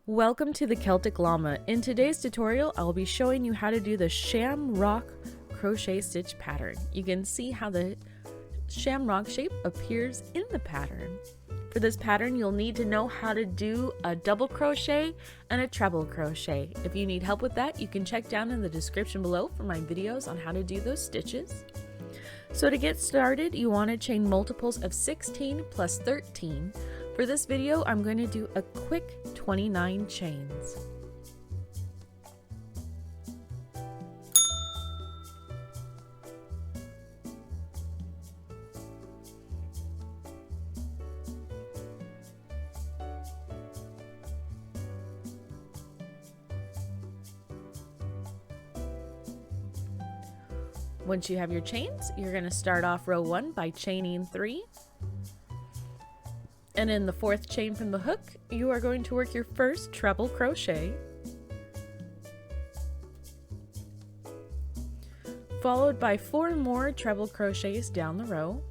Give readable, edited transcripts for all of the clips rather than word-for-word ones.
Welcome to the Celtic Llama. In today's tutorial, I'll be showing you how to do the Shamrock crochet stitch pattern. You can see how the shamrock shape appears in the pattern. For this pattern, you'll need to know how to do a double crochet and a treble crochet. If you need help with that, you can check down in the description below for my videos on how to do those stitches. So to get started, you want to chain multiples of 16 plus 13. For this video, I'm going to do a quick 29 chains. Once you have your chains, you're going to start off row 1 by chaining 3. And in the 4th chain from the hook, you are going to work your first treble crochet, followed by 4 more treble crochets down the row.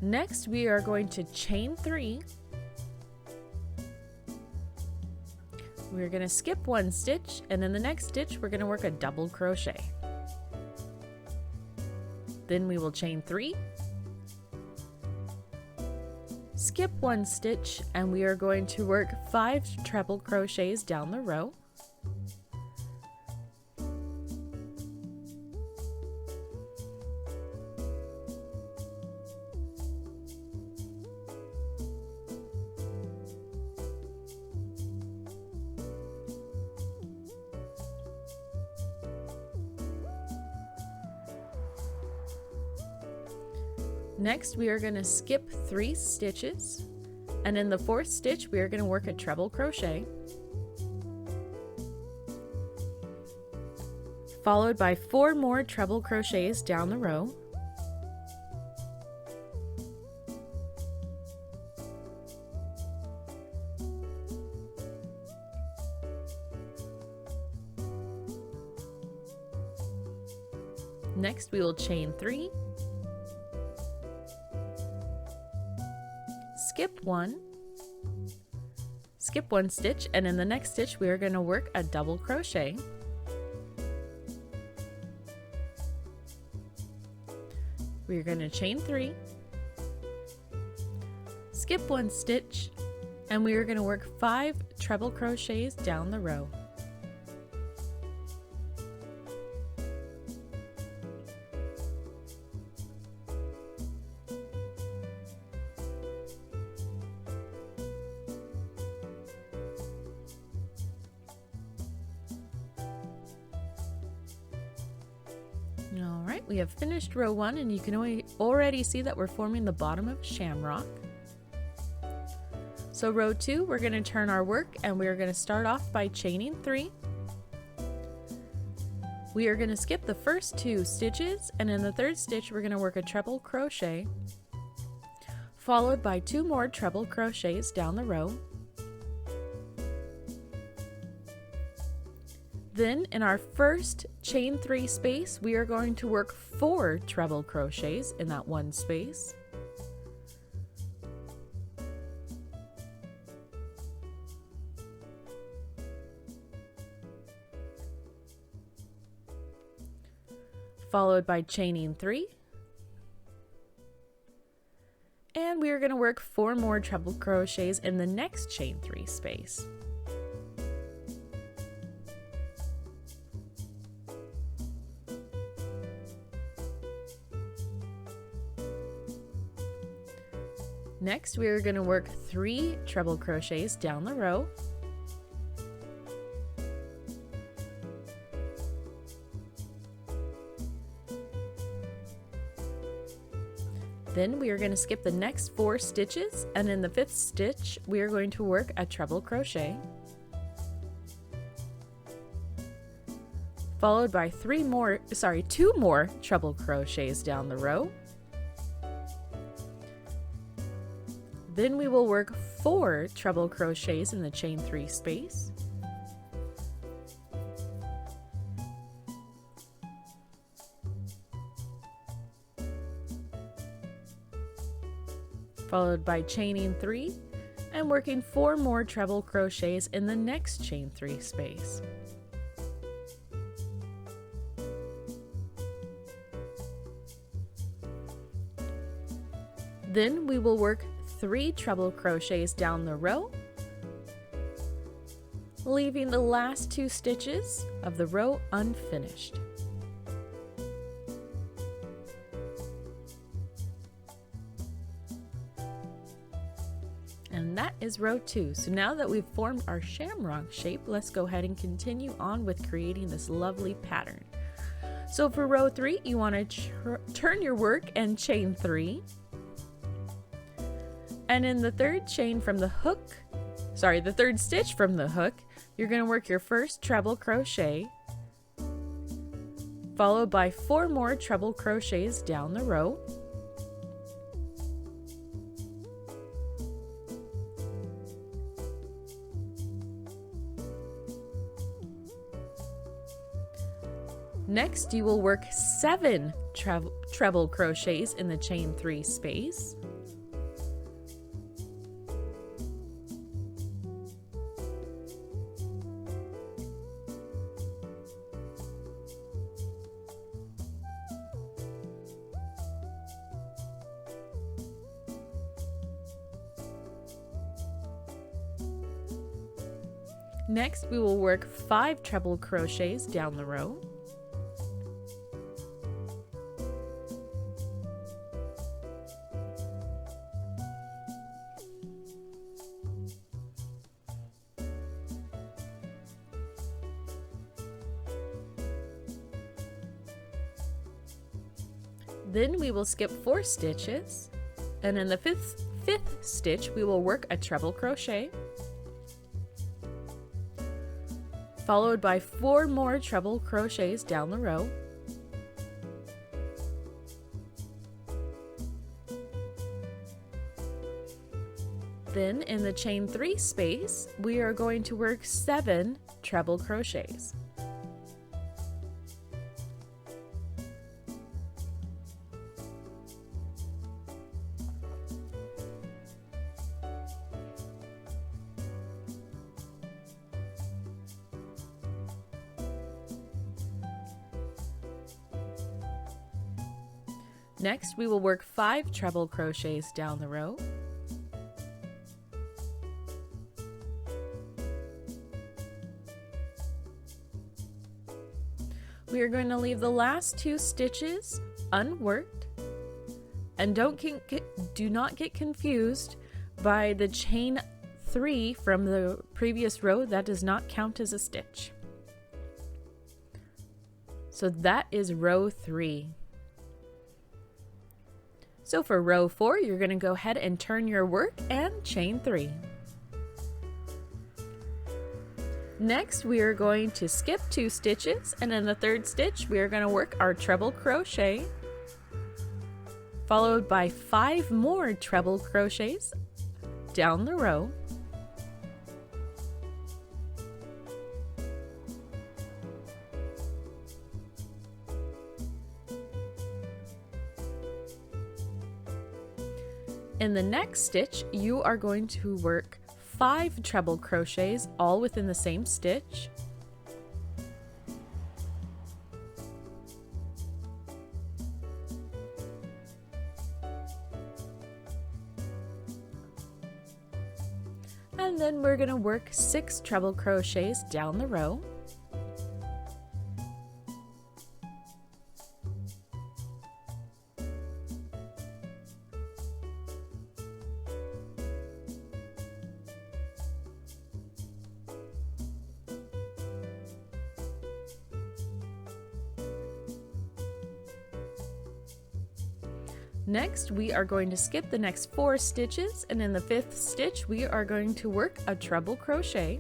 Next, we are going to chain 3. We're going to skip 1 stitch, and in the next stitch, we're going to work a double crochet. Then we will chain 3, skip 1 stitch, and we are going to work 5 treble crochets down the row. Next, we are going to skip 3 stitches, and in the 4th stitch, we are going to work a treble crochet, followed by 4 more treble crochets down the row. Next, we will chain 3, skip 1, skip 1 stitch, and in the next stitch we are going to work a double crochet. We are going to chain 3, skip 1 stitch, and we are going to work 5 treble crochets down the row. Alright, we have finished row 1, and you can already see that we're forming the bottom of shamrock. So row 2, we're going to turn our work, and we are going to start off by chaining 3. We are going to skip the first 2 stitches, and in the 3rd stitch we're going to work a treble crochet, followed by 2 more treble crochets down the row. Then in our first chain 3 space, we are going to work 4 treble crochets in that one space. Followed by chaining 3. And we are going to work 4 more treble crochets in the next chain 3 space. Next, we are going to work 3 treble crochets down the row. Then we are going to skip the next 4 stitches, and in the 5th stitch, we are going to work a treble crochet, followed by 2 more treble crochets down the row. Then we will work 4 treble crochets in the chain 3 space. Followed by chaining 3 and working 4 more treble crochets in the next chain 3 space. Then we will work 3 treble crochets down the row, leaving the last 2 stitches of the row unfinished. And that is row 2. So now that we've formed our shamrock shape, let's go ahead and continue on with creating this lovely pattern. So for row 3, you want to turn your work and chain 3. And in the third stitch from the hook, you're going to work your first treble crochet, followed by 4 more treble crochets down the row. Next, you will work 7 treble crochets in the chain 3 space. Next, we will work 5 treble crochets down the row. Then we will skip 4 stitches, and in the fifth stitch we will work a treble crochet, followed by 4 more treble crochets down the row. Then in the chain 3 space, we are going to work 7 treble crochets. Next, we will work 5 treble crochets down the row. We are going to leave the last 2 stitches unworked, and do not get confused by the chain 3 from the previous row. That does not count as a stitch. So that is row 3. So for row 4, you're going to go ahead and turn your work and chain 3. Next, we are going to skip 2 stitches, and in the third stitch, we are going to work our treble crochet, followed by 5 more treble crochets down the row. In the next stitch, you are going to work 5 treble crochets all within the same stitch. And then we're going to work 6 treble crochets down the row. Next, we are going to skip the next 4 stitches, and in the 5th stitch, we are going to work a treble crochet,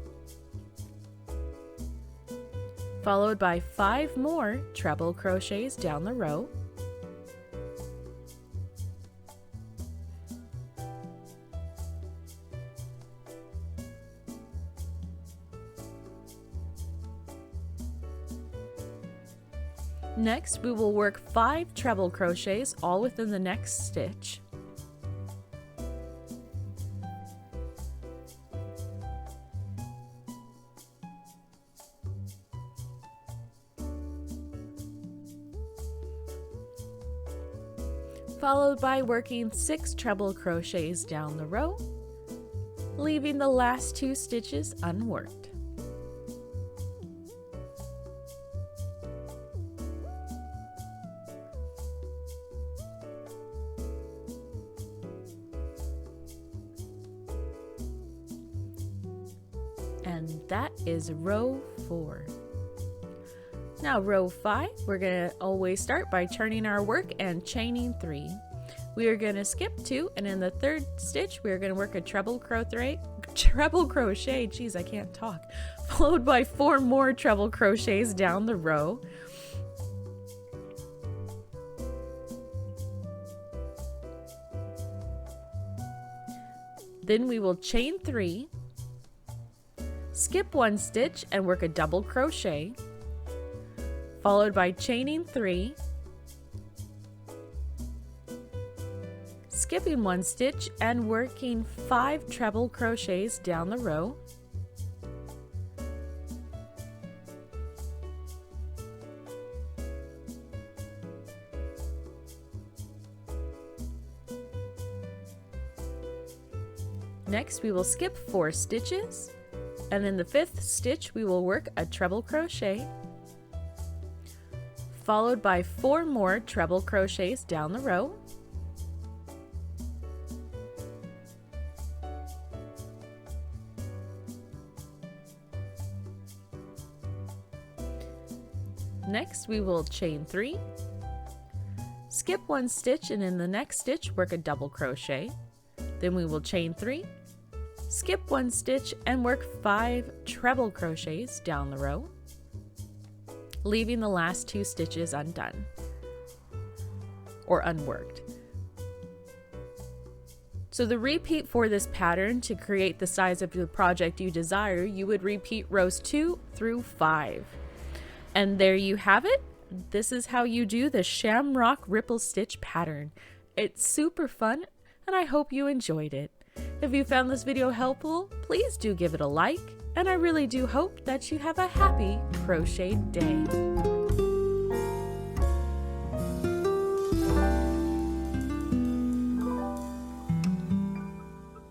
followed by 5 more treble crochets down the row. Next, we will work 5 treble crochets all within the next stitch. Followed by working 6 treble crochets down the row, leaving the last 2 stitches unworked. And that is row 4. Now row 5, we're going to always start by turning our work and chaining 3. We are going to skip 2, and in the 3rd stitch we are going to work a treble crochet, geez, I can't talk, followed by 4 more treble crochets down the row. Then we will chain 3, skip 1 stitch and work a double crochet, followed by chaining 3, skipping 1 stitch and working 5 treble crochets down the row, next we will skip 4 stitches, and in the 5th stitch we will work a treble crochet, followed by 4 more treble crochets down the row, next we will chain 3, skip 1 stitch and in the next stitch work a double crochet, then we will chain 3, skip 1 stitch and work 5 treble crochets down the row, leaving the last 2 stitches undone or unworked. So the repeat for this pattern, to create the size of the project you desire, you would repeat rows 2 through 5. And there you have it. This is how you do the Shamrock Ripple Stitch pattern. It's super fun and I hope you enjoyed it. If you found this video helpful, please do give it a like, and I really do hope that you have a happy crochet day.